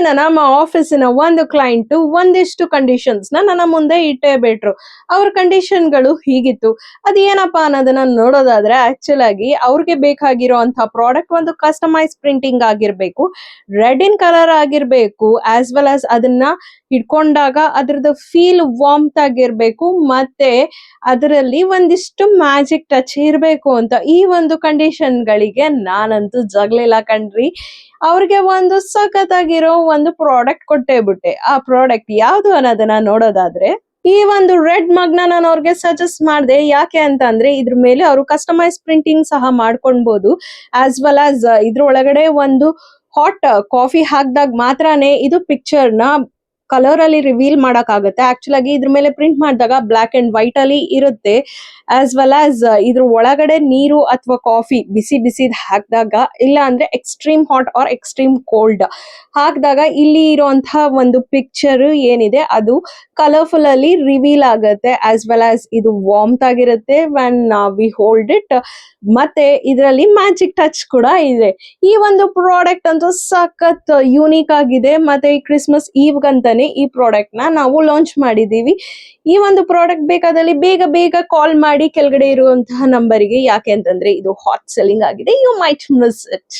ದಿನ ನಮ್ಮ ಆಫೀಸಿನ ಒಂದು ಕ್ಲೈಂಟ್ ಒಂದಿಷ್ಟು ಕಂಡೀಷನ್ಸ್ ನನ್ನ ಮುಂದೆ ಇಟ್ಟೇ ಬಿಟ್ರು. ಅವ್ರ ಕಂಡೀಷನ್ಗಳು ಹೀಗಿತ್ತು. ಅದೇನಪ್ಪಾ ಅನ್ನೋದನ್ನ ನೋಡೋದಾದ್ರೆ ಆಕ್ಚುಲ್ ಆಗಿ ಅವ್ರಿಗೆ ಬೇಕಾಗಿರೋ ಅಂತ ಪ್ರಾಡಕ್ಟ್ ಒಂದು ಕಸ್ಟಮೈಸ್ ಪ್ರಿಂಟಿಂಗ್ ಆಗಿರ್ಬೇಕು, ರೆಡ್ ಇನ್ ಕಲರ್ ಆಗಿರ್ಬೇಕು, ಆಸ್ ವೆಲ್ ಆಸ್ ಅದನ್ನ ಹಿಡ್ಕೊಂಡಾಗ ಅದ್ರದ್ದು ಫೀಲ್ ವಾರ್ಮ್ತ್ ಆಗಿರ್ಬೇಕು, ಮತ್ತೆ ಅದರಲ್ಲಿ ಒಂದಿಷ್ಟು ಮ್ಯಾಜಿಕ್ ಟಚ್ ಇರಬೇಕು ಅಂತ. ಈ ಒಂದು ಕಂಡೀಷನ್ ಗಳಿಗೆ ನಾನಂತೂ ಜಗ್ಲಿಲ್ಲ ಕಣ್ರಿ. ಅವ್ರಿಗೆ ಒಂದು ಸಖತ್ತಾಗಿರೋ ಒಂದು ಪ್ರಾಡಕ್ಟ್ ಕೊಟ್ಟೇ ಬಿಟ್ಟೆ. ಆ ಪ್ರಾಡಕ್ಟ್ ಯಾವ್ದು ಅನ್ನೋದನ್ನ ನೋಡೋದಾದ್ರೆ ಈ ಒಂದು ರೆಡ್ ಮಗ್ ನಾನು ಅವ್ರಿಗೆ ಸಜೆಸ್ಟ್ ಮಾಡಿದೆ. ಯಾಕೆ ಅಂತ ಅಂದ್ರೆ ಇದ್ರ ಮೇಲೆ ಅವರು ಕಸ್ಟಮೈಸ್ ಪ್ರಿಂಟಿಂಗ್ ಸಹ ಮಾಡ್ಕೊಳ್ಬಹುದು, ಆಸ್ ವೆಲ್ ಆಸ್ ಇದ್ರ ಒಳಗಡೆ ಒಂದು ಹಾಟ್ ಕಾಫಿ ಹಾಕ್ದಾಗ ಮಾತ್ರನೇ ಇದು ಪಿಕ್ಚರ್ ನ ಕಲರ್ ಅಲ್ಲಿ ರಿವೀಲ್ ಮಾಡಕ್ ಆಗುತ್ತೆ. ಆಕ್ಚುಲ್ ಆಗಿ ಇದ್ರ ಮೇಲೆ ಪ್ರಿಂಟ್ ಮಾಡಿದಾಗ ಬ್ಲಾಕ್ ಅಂಡ್ ವೈಟ್ ಅಲ್ಲಿ ಇರುತ್ತೆ. ಆಸ್ ವೆಲ್ ಆಸ್ ಇದ್ರ ಒಳಗಡೆ ನೀರು ಅಥವಾ ಕಾಫಿ ಬಿಸಿ ಬಿಸಿದ್ ಹಾಕಿದಾಗ, ಇಲ್ಲ ಅಂದ್ರೆ extreme hot R extreme cold ಹಾಕಿದಾಗ ಇಲ್ಲಿ ಇರುವಂತಹ ಒಂದು ಪಿಕ್ಚರ್ ಏನಿದೆ ಅದು ಕಲರ್ಫುಲ್ ಅಲ್ಲಿ ರಿವೀಲ್ ಆಗುತ್ತೆ. ಆಸ್ ವೆಲ್ ಆಸ್ ಇದು ವಾರ್ಮ್ತ್ ಆಗಿರುತ್ತೆ ವೆನ್ ವಿ ಹೋಲ್ಡ್ ಇಟ್. ಮತ್ತೆ ಇದರಲ್ಲಿ ಮ್ಯಾಜಿಕ್ ಟಚ್ ಕೂಡ ಇದೆ. ಈ ಒಂದು ಪ್ರಾಡಕ್ಟ್ ಅಂತೂ ಸಖತ್ ಯೂನಿಕ್ ಆಗಿದೆ. ಮತ್ತೆ ಈ ಕ್ರಿಸ್ಮಸ್ ಈವ್ ಗಂತಾನೆ ಈ ಪ್ರಾಡಕ್ಟ್ ನ ನಾವು ಲಾಂಚ್ ಮಾಡಿದೀವಿ. ಈ ಒಂದು ಪ್ರಾಡಕ್ಟ್ ಬೇಕಾದಲ್ಲಿ ಬೇಗ ಬೇಗ ಕಾಲ್ ಮಾಡಿ ಕೆಳಗಡೆ ಇರುವಂತಹ ನಂಬರಿಗೆ. ಯಾಕೆ ಅಂತಂದ್ರೆ ಇದು ಹಾಟ್ ಸೆಲ್ಲಿಂಗ್ ಆಗಿದೆ. You might miss it.